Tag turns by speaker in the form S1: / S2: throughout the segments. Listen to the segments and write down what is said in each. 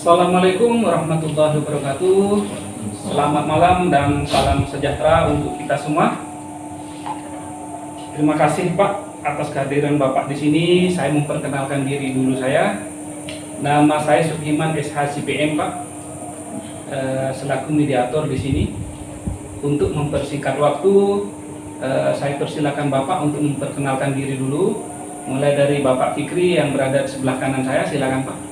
S1: Assalamualaikum warahmatullahi wabarakatuh. Selamat malam dan salam sejahtera untuk kita semua. Terima kasih Pak atas kehadiran Bapak di sini. Saya memperkenalkan diri dulu saya. Nama saya Sukiman SH CPM Pak, selaku mediator di sini. Untuk mempersingkat waktu, saya persilakan Bapak untuk memperkenalkan diri dulu. Mulai dari Bapak Fikri yang berada di sebelah kanan saya, silakan Pak.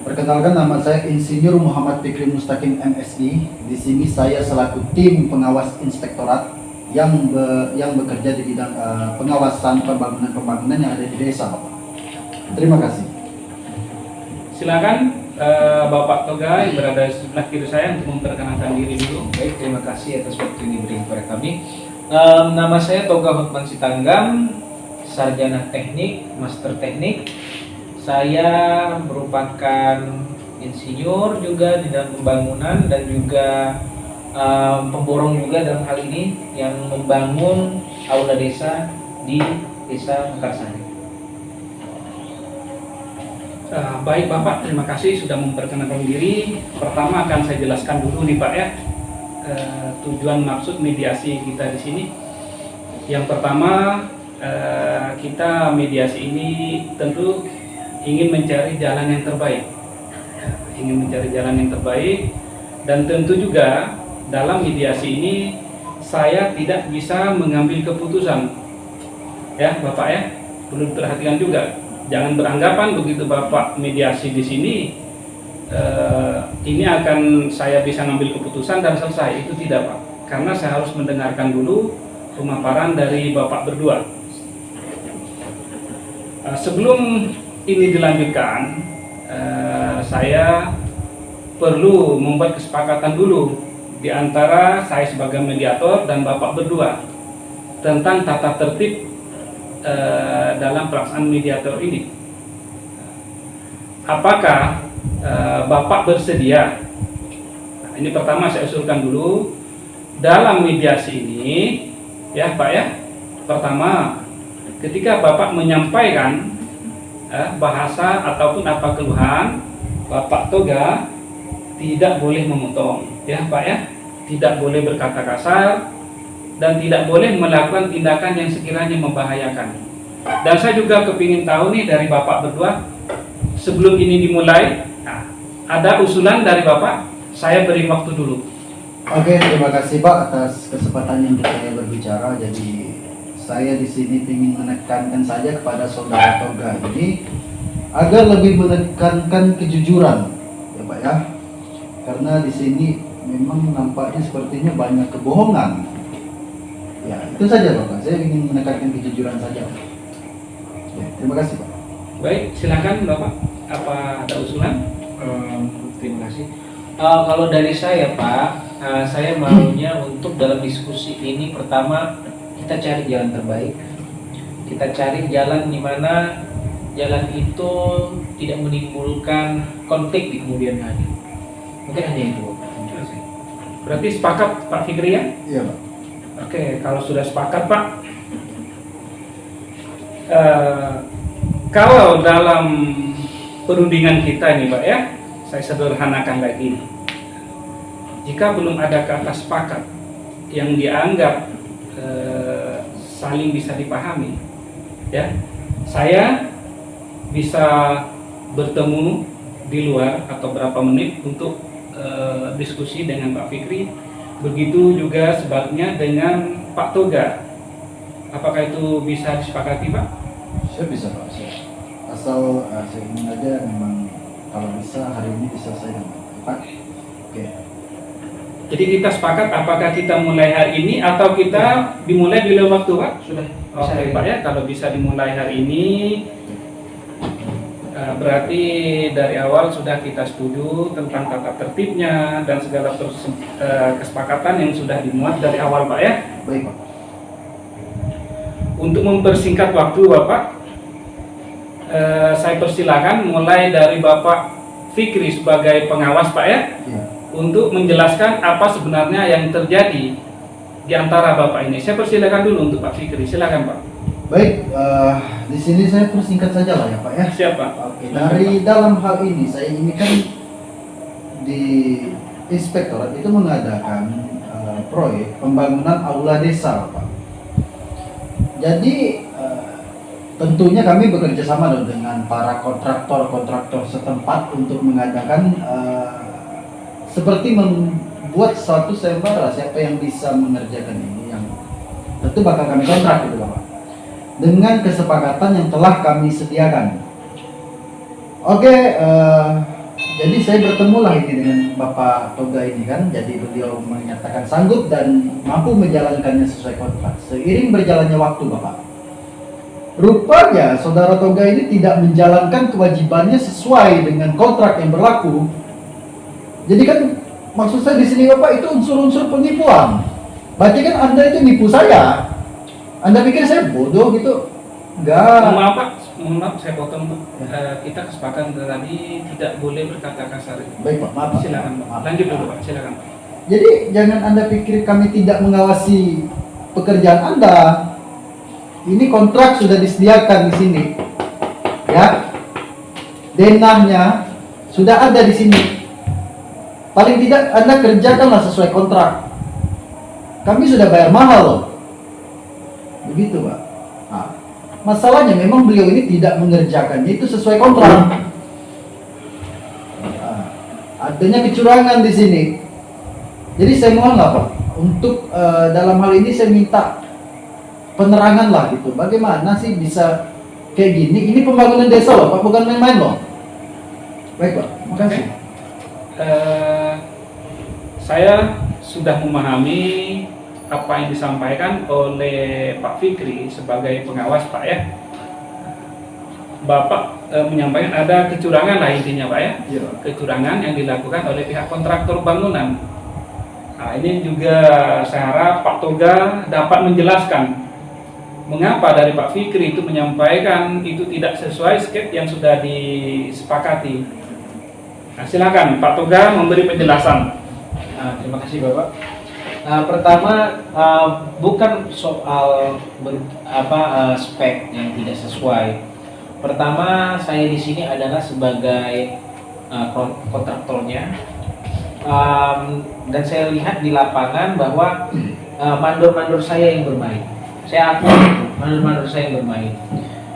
S2: Perkenalkan, nama saya Insinyur Muhammad Fikri Mustaqim MSI. Di sini saya selaku tim pengawas inspektorat yang bekerja di bidang pengawasan pembangunan yang ada di desa, Bapak. Terima kasih.
S1: Silakan Bapak Toga yang berada di sebelah kiri saya untuk memperkenalkan diri dulu.
S3: Baik, terima kasih atas waktu ini diberikan kepada kami. Nama saya Toga Hotman Sitanggam, sarjana teknik, master teknik. Saya merupakan insinyur juga di dalam pembangunan dan juga pemborong juga dalam hal ini yang membangun aula desa di Desa Mekarsari.
S1: Baik Bapak, terima kasih sudah memperkenalkan diri. Pertama akan saya jelaskan dulu nih Pak ya, tujuan maksud mediasi kita di sini. Yang pertama, kita mediasi ini tentu ingin mencari jalan yang terbaik, dan tentu juga dalam mediasi ini saya tidak bisa mengambil keputusan, ya Bapak ya, perlu diperhatikan juga. Jangan beranggapan begitu Bapak mediasi di sini, ini akan saya bisa ngambil keputusan dan selesai. Itu tidak Pak, karena saya harus mendengarkan dulu pemaparan dari Bapak berdua. Sebelum ini dilanjutkan, saya perlu membuat kesepakatan dulu di antara saya sebagai mediator dan Bapak berdua tentang tata tertib dalam pelaksanaan mediator ini. Apakah Bapak bersedia? Nah, ini pertama saya usulkan dulu dalam mediasi ini, ya Pak ya. Pertama, ketika Bapak menyampaikan bahasa ataupun apa keluhan, Bapak Toga tidak boleh memotong, ya Pak ya, tidak boleh berkata kasar dan tidak boleh melakukan tindakan yang sekiranya membahayakan. Dan saya juga kepingin tahu nih dari Bapak berdua, sebelum ini dimulai, ada usulan dari Bapak, saya beri waktu dulu.
S2: Oke, terima kasih Pak atas kesempatan yang saya berbicara. Jadi saya di sini ingin menekankan saja kepada saudara Toga ini agar lebih menekankan kejujuran, ya Pak ya. Karena di sini memang nampaknya sepertinya banyak kebohongan. Ya, itu saja Bapak. Saya ingin menekankan kejujuran saja. Ya, terima kasih Pak.
S1: Baik, silakan Bapak. Apa ada usulan?
S3: Terima kasih. Kalau dari saya Pak, saya maunya untuk dalam diskusi ini pertama kita cari jalan terbaik. Kita cari jalan di mana jalan itu tidak menimbulkan konflik di kemudian hari. Mungkin hanya itu.
S1: Berarti sepakat Pak Fikri ya?
S2: Iya Pak.
S1: Oke, kalau sudah sepakat Pak, kalau dalam perundingan kita ini Pak ya, saya sederhanakan lagi. Jika belum ada kata sepakat yang dianggap saling bisa dipahami, ya, saya bisa bertemu di luar atau berapa menit untuk diskusi dengan Pak Fikri. Begitu juga sebaliknya dengan Pak Toga. Apakah itu bisa disepakati Pak?
S2: Saya bisa Pak. Asal saya ingin aja memang kalau bisa hari ini diselesaikan Pak. Oke.
S1: Jadi kita sepakat apakah kita mulai hari ini atau kita dimulai di lain waktu Pak? Sudah. Oke Pak ya, kalau bisa dimulai hari ini, berarti dari awal sudah kita setuju tentang tata tertibnya dan segala kesepakatan yang sudah dimuat dari awal Pak ya.
S2: Baik Pak.
S1: Untuk mempersingkat waktu Bapak, saya persilakan mulai dari Bapak Fikri sebagai pengawas Pak ya.
S2: Ya.
S1: Untuk menjelaskan apa sebenarnya yang terjadi di antara Bapak ini. Saya persilakan dulu untuk Pak Fikri, silakan Pak.
S2: Baik, di sini saya persingkat saja lah ya Pak ya.
S1: Siapa?
S2: Oke, dari dalam hal ini saya ini kan di inspektorat itu mengadakan proyek pembangunan aula desa, Pak. Jadi tentunya kami bekerja sama dong dengan para kontraktor setempat untuk mengadakan seperti membuat suatu sayembara siapa yang bisa mengerjakan ini, yang tentu bakal kami kontrak gitu, Bapak. Dengan kesepakatan yang telah kami sediakan. Oke, jadi saya bertemu lah ini dengan Bapak Toga ini kan, jadi beliau menyatakan sanggup dan mampu menjalankannya sesuai kontrak. Seiring berjalannya waktu, Bapak, rupanya saudara Toga ini tidak menjalankan kewajibannya sesuai dengan kontrak yang berlaku. Jadi kan maksud saya di sini, Bapak, itu unsur-unsur penipuan. Berarti kan Anda itu nipu saya. Anda pikir saya bodoh gitu? Enggak.
S1: Maaf Pak, mohon maaf saya potong Pak. Kita kesepakatan tadi tidak boleh berkata kasar.
S2: Baik Pak, maaf Pak.
S1: Silakan Pak.
S2: Maaf.
S1: Lanjut dulu Pak, silakan Pak.
S2: Jadi jangan Anda pikir kami tidak mengawasi pekerjaan Anda. Ini kontrak sudah disediakan di sini. Ya. Denahnya sudah ada di sini. Paling tidak Anda kerjakanlah sesuai kontrak. Kami sudah bayar mahal loh. Begitu, Pak. Nah, masalahnya memang beliau ini tidak mengerjakannya itu sesuai kontrak. Nah, adanya kecurangan di sini. Jadi saya mohon lah, Pak, untuk dalam hal ini saya minta penerangan lah gitu. Bagaimana sih bisa kayak gini? Ini pembangunan desa loh, Pak, bukan main-main loh. Baik, Pak. Makasih.
S1: Saya sudah memahami apa yang disampaikan oleh Pak Fikri sebagai pengawas Pak ya. Bapak menyampaikan ada kecurangan lah intinya Pak ya.
S2: Iya.
S1: Kecurangan yang dilakukan oleh pihak kontraktor bangunan. Nah, ini juga saya harap Pak Toga dapat menjelaskan mengapa dari Pak Fikri itu menyampaikan itu tidak sesuai skep yang sudah disepakati. Nah, silakan Pak Toga memberi penjelasan.
S3: Terima kasih Bapak. Pertama, bukan soal spek yang tidak sesuai. Pertama, saya di sini adalah sebagai kontraktornya, dan saya lihat di lapangan bahwa mandor-mandor saya yang bermain. Saya akui itu, mandor-mandor saya yang bermain.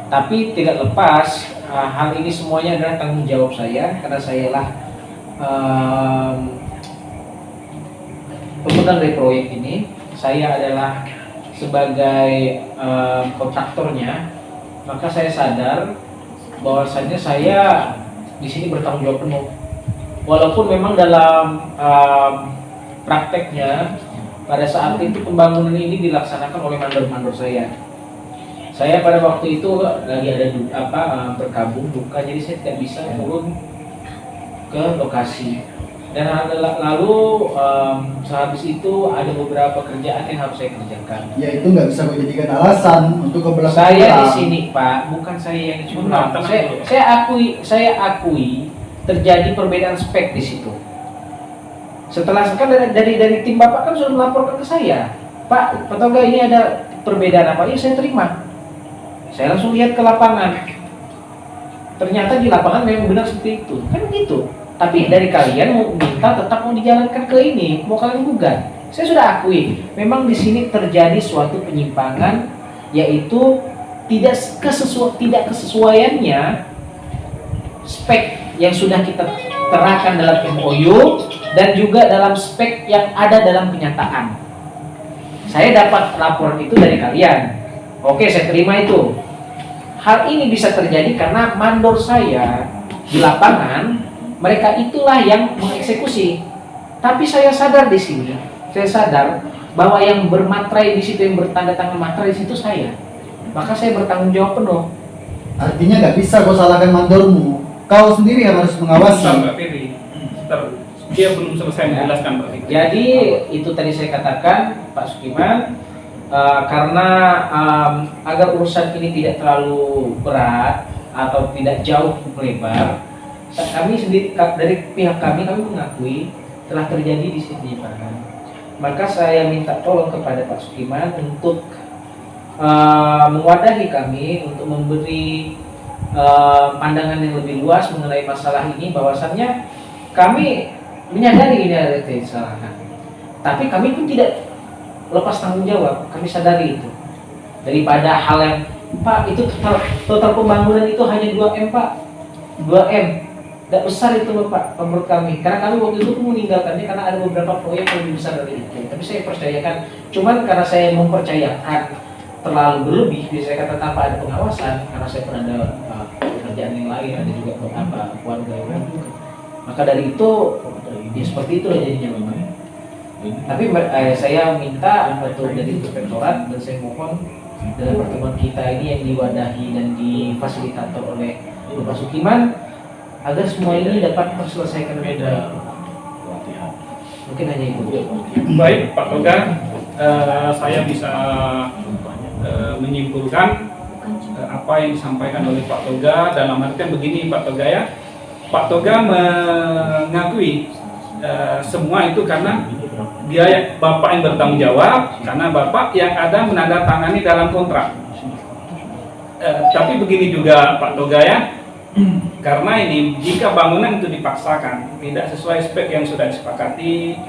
S3: Tapi tidak lepas, hal ini semuanya adalah tanggung jawab saya karena saya lah pemegang dari proyek ini. Saya adalah sebagai kontraktornya, maka saya sadar bahwasannya saya di sini bertanggung jawab penuh. Walaupun memang dalam prakteknya pada saat itu pembangunan ini dilaksanakan oleh mandor-mandor saya. Saya pada waktu itu lagi ada berkabung duka, jadi saya tidak bisa turun ke lokasi. Dan lalu sehabis itu ada beberapa kerjaan yang harus saya kerjakan.
S2: Ya itu nggak bisa menjadikan alasan untuk keberlangsungan.
S3: Saya di sini Pak, bukan saya yang curang. Saya akui terjadi perbedaan spek di situ. Setelah sekarang dari tim Bapak kan sudah melaporkan ke saya, Pak Toga ini ada perbedaan apa? Ini saya terima. Saya langsung lihat ke lapangan. Ternyata di lapangan memang benar seperti itu. Kan begitu. Tapi dari kalian mau minta tetap mau dijalankan ke ini, mau kalian gugat. Saya sudah akui, memang di sini terjadi suatu penyimpangan, yaitu tidak kesesuaiannya spek yang sudah kita terapkan dalam MOU dan juga dalam spek yang ada dalam kenyataan. Saya dapat laporan itu dari kalian. Oke, saya terima itu. Hal ini bisa terjadi karena mandor saya di lapangan, mereka itulah yang mengeksekusi. Tapi saya sadar di sini, saya sadar bahwa yang bermaterai di situ, yang bertanda tangan materai di situ saya. Maka saya bertanggung jawab penuh.
S2: Artinya nggak bisa kau salahkan mandormu. Kau sendiri yang harus mengawasi.
S1: Mbak Firly, dia belum selesai menjelaskan Pak Fikri.
S3: Jadi itu tadi saya katakan Pak Sukiman, karena agar urusan ini tidak terlalu berat atau tidak jauh melebar, kami sendiri dari pihak kami mengakui telah terjadi di sini penyimpangan. Maka saya minta tolong kepada Pak Sukiman untuk mewadahi kami, untuk memberi pandangan yang lebih luas mengenai masalah ini, bahwasannya kami menyadari ini ada kesalahan. Tapi kami pun tidak lepas tanggung jawab. Kami sadari itu. Daripada hal yang Pak, itu total pembangunan itu hanya 2M Pak, 2M. Tidak besar itu Bapak, menurut kami. Karena kami waktu itu pun meninggalkannya karena ada beberapa proyek yang lebih besar dari itu. Tapi saya percayakan, cuman karena saya mempercayakan terlalu berlebih, bisa saya kata tanpa ada pengawasan, karena saya pernah ada pekerjaan yang lain, ada juga beberapa keluarga yang juga. Maka dari itu, ya seperti itu jadinya memang. Tapi saya minta atau dari inspektorat dan saya mohon dalam pertemuan kita ini yang diwadahi dan difasilitator oleh Bapak Sukiman agar semua ini dapat terselesaikan dengan baik. Mungkin hanya itu.
S1: Baik, Pak Toga, saya bisa menyimpulkan apa yang disampaikan oleh Pak Toga dalam artian begini Pak Toga ya. Pak Toga mengakui semua itu karena dia Bapak yang bertanggung jawab, karena Bapak yang ada menandatangani dalam kontrak. Tapi begini juga Pak Toga ya, karena ini jika bangunan itu dipaksakan tidak sesuai spek yang sudah disepakati,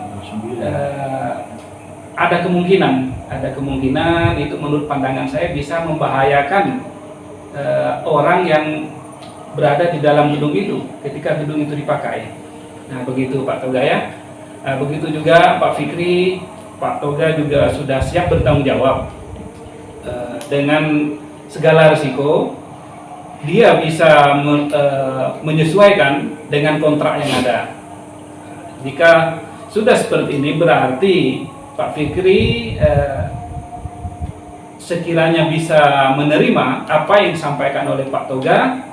S1: ada kemungkinan itu menurut pandangan saya bisa membahayakan orang yang berada di dalam gedung itu ketika gedung itu dipakai. Nah begitu Pak Toga ya. Begitu juga Pak Fikri, Pak Toga juga sudah siap bertanggung jawab dengan segala risiko. Dia bisa menyesuaikan dengan kontrak yang ada. Jika sudah seperti ini berarti Pak Fikri sekiranya bisa menerima apa yang disampaikan oleh Pak Toga.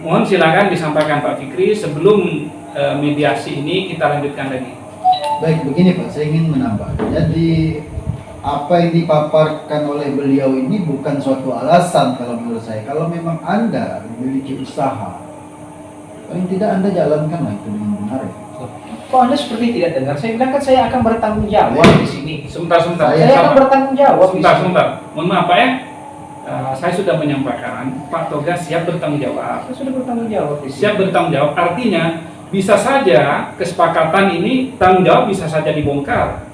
S1: Mohon silakan disampaikan Pak Fikri sebelum mediasi ini kita lanjutkan lagi.
S2: Baik, begini Pak, saya ingin menambah. Jadi apa yang dipaparkan oleh beliau ini bukan suatu alasan kalau menurut saya. Kalau memang Anda memiliki usaha, paling tidak Anda jalankanlah itu dengan benar.
S3: Kok Anda seperti tidak dengar? Saya bilang kan saya akan bertanggung jawab di sini.
S1: Sebentar.
S3: Saya akan bertanggung jawab.
S1: Sebentar. Mohon maaf Pak ya. Saya sudah menyampaikan Pak Toga siap bertanggung jawab.
S3: Saya sudah bertanggung jawab.
S1: Siap bertanggung jawab artinya bisa saja kesepakatan ini tanggung jawab bisa saja dibongkar,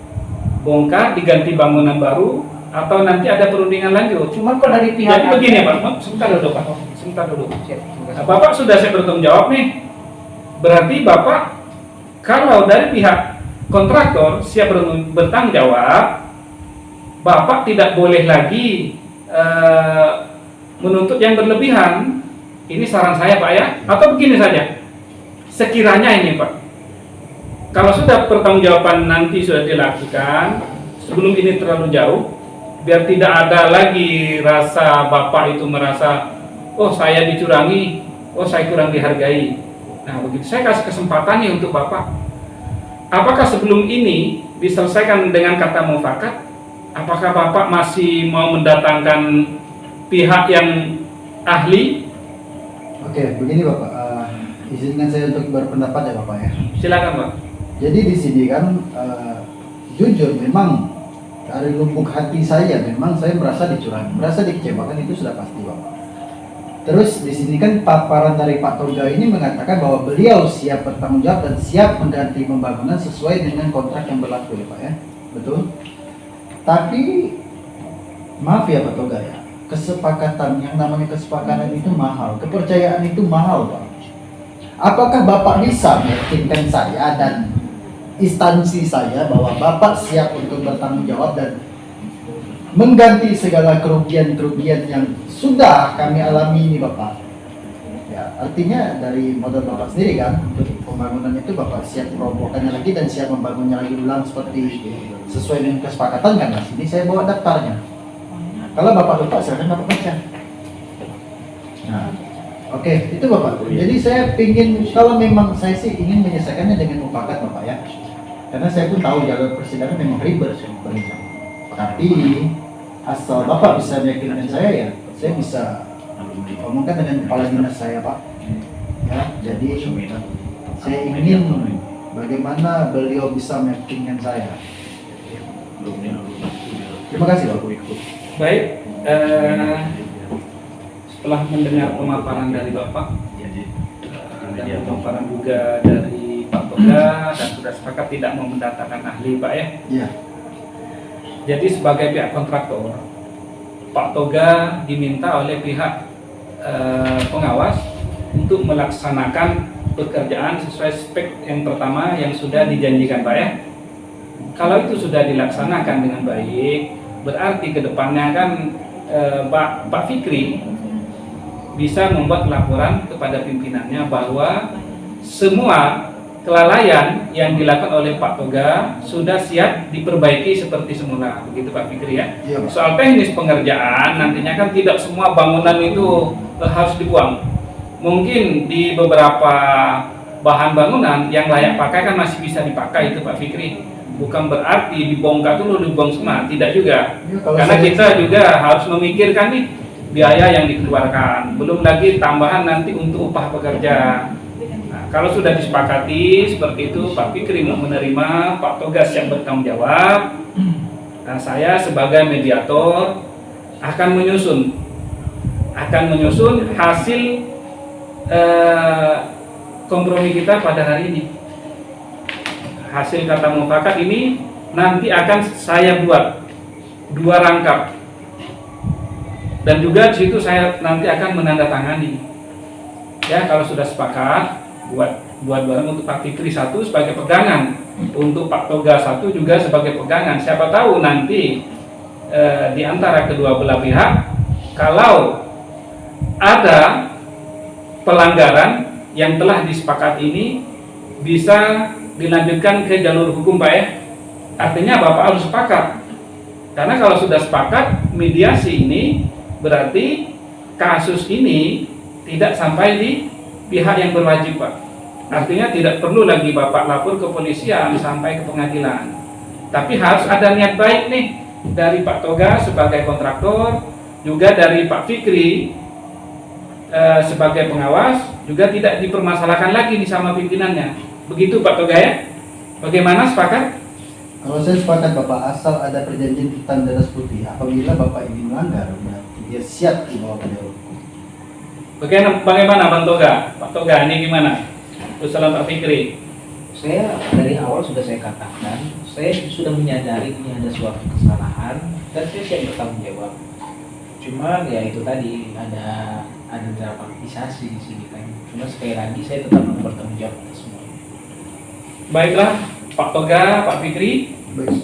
S1: diganti bangunan baru atau nanti ada perundingan lanjut.
S3: Cuman kok dari pihak
S1: jadi begini Pak, sebentar dulu. Bapak sudah siap bertanggung jawab nih. Berarti Bapak kalau dari pihak kontraktor siap bertanggung jawab, Bapak tidak boleh lagi menuntut yang berlebihan. Ini saran saya Pak ya. Atau begini saja. Sekiranya ini Pak, kalau sudah pertanggungjawaban nanti sudah dilakukan, sebelum ini terlalu jauh, biar tidak ada lagi rasa Bapak itu merasa, oh saya dicurangi, oh saya kurang dihargai. Nah begitu, saya kasih kesempatannya untuk Bapak. Apakah sebelum ini diselesaikan dengan kata mufakat? Apakah Bapak masih mau mendatangkan pihak yang ahli?
S2: Oke, begini Bapak, izinkan saya untuk berpendapat ya Bapak ya.
S1: Silakan Pak.
S2: Jadi di sini kan jujur memang dari lubuk hati saya memang saya merasa dicurangi, merasa dikecewakan, itu sudah pasti Bapak. Terus di sini kan paparan dari Pak Toga ini mengatakan bahwa beliau siap bertanggung jawab dan siap mengganti pembangunan sesuai dengan kontrak yang berlaku ya Pak ya. Betul? Tapi maaf ya Pak Toga ya, kesepakatan yang namanya kesepakatan itu mahal, kepercayaan itu mahal Pak. Apakah Bapak bisa meyakinkan saya dan instansi saya bahwa Bapak siap untuk bertanggung jawab dan mengganti segala kerugian-kerugian yang sudah kami alami ini Bapak? Ya, artinya dari modal Bapak sendiri kan, untuk pembangunan itu Bapak siap merobohkannya lagi dan siap membangunnya lagi ulang seperti sesuai dengan kesepakatan kan. Nah, sini saya bawa daftarnya. Kalau Bapak lupa silakan Bapak baca. Nah, oke, itu Bapak. Jadi saya ingin, kalau memang saya sih ingin menyelesaikannya dengan mufakat Bapak ya. Karena saya pun tahu jalur persidangan memang ribet sebenarnya. Tapi asal Bapak bisa meyakinkan saya ya, saya bisa omongkan dengan kepala dinas saya Pak. Ya, jadi saya ingin bagaimana beliau bisa meyakinkan saya. Terima kasih Bapak.
S1: Baik, setelah mendengar pemaparan dari Bapak dan pemaparan juga dari Pak Toga, Toga dan sudah sepakat tidak mau mendatangkan ahli Pak ya.
S2: Iya.
S1: Jadi sebagai pihak kontraktor, Pak Toga diminta oleh pihak pengawas untuk melaksanakan pekerjaan sesuai spek yang pertama yang sudah dijanjikan Pak ya. Kalau itu sudah dilaksanakan dengan baik, berarti kedepannya kan Pak Fikri bisa membuat laporan kepada pimpinannya bahwa semua kelalaian yang dilakukan oleh Pak Toga sudah siap diperbaiki seperti semula, begitu Pak Fikri ya.
S2: Iya, Pak.
S1: Soal teknis pengerjaan nantinya kan tidak semua bangunan itu harus dibuang. Mungkin di beberapa bahan bangunan yang layak pakai kan masih bisa dipakai itu Pak Fikri. Bukan berarti dibongkar dulu dibuang semua, tidak juga.
S2: Iya, kalau
S1: Karena
S2: saya-
S1: kita juga harus memikirkan nih biaya yang dikeluarkan, belum lagi tambahan nanti untuk upah pekerja. Nah, kalau sudah disepakati seperti itu, Pak Fikri mau menerima, Pak Toga siap bertanggung jawab. Nah, saya sebagai mediator akan menyusun hasil kompromi kita pada hari ini. Hasil kata mufakat ini nanti akan saya buat 2 rangkap. Dan juga di situ saya nanti akan menandatangani. Ya, kalau sudah sepakat buat barang untuk Pak Fikri 1 sebagai pegangan, untuk Pak Toga 1 juga sebagai pegangan. Siapa tahu nanti di antara kedua belah pihak kalau ada pelanggaran yang telah disepakati ini bisa dilanjutkan ke jalur hukum Pak ya. Artinya Bapak harus sepakat. Karena kalau sudah sepakat mediasi ini berarti kasus ini tidak sampai di pihak yang berwajib Pak. Artinya tidak perlu lagi Bapak lapor ke polisian sampai ke pengadilan. Tapi harus ada niat baik nih dari Pak Toga sebagai kontraktor, juga dari Pak Fikri sebagai pengawas, juga tidak dipermasalahkan lagi nih sama pimpinannya. Begitu Pak Toga ya. Bagaimana, sepakat?
S2: Kalau saya sepakat Bapak, asal ada perjanjian hitam di atas putih. Apabila Bapak ingin melanggar, berarti dia siap dibawa ke jalur hukum.
S1: Bagaimana Bang Toga? Pak Toga ini gimana? Usulan Pak Fikri.
S3: Saya dari awal sudah saya katakan, saya sudah menyadari ini ada suatu kesalahan dan saya siap bertanggung jawab. Cuma ya itu tadi ada dramatisasi di sini kan. Cuma sekali lagi saya tetap mau bertanggung jawab atas semua.
S1: Baiklah, Pak Toga, Pak Fikri.
S2: Baik.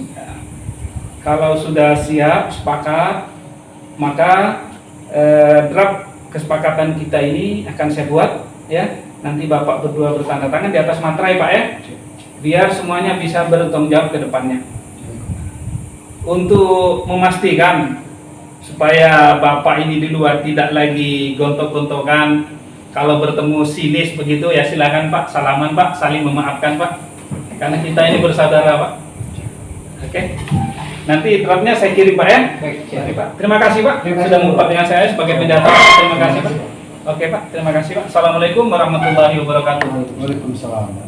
S1: Kalau sudah siap, sepakat, maka draft kesepakatan kita ini akan saya buat ya. Nanti Bapak berdua bertanda tangan di atas materai Pak ya. Biar semuanya bisa bertanggung jawab ke depannya. Untuk memastikan supaya Bapak ini di luar tidak lagi gontok-gontokan, kalau bertemu sinis begitu ya silakan Pak, salaman Pak, saling memaafkan Pak. Karena kita ini bersaudara Pak. Oke. Nanti draftnya saya kirim Pak ya.
S3: Baik,
S1: Mari, Pak. Terima kasih Pak
S3: Terima kasih,
S1: sudah
S3: Pak.
S1: membuat dengan saya sebagai pendapat. Terima kasih Pak. Oke Pak, terima kasih Pak. Assalamualaikum warahmatullahi wabarakatuh.
S2: Waalaikumsalam.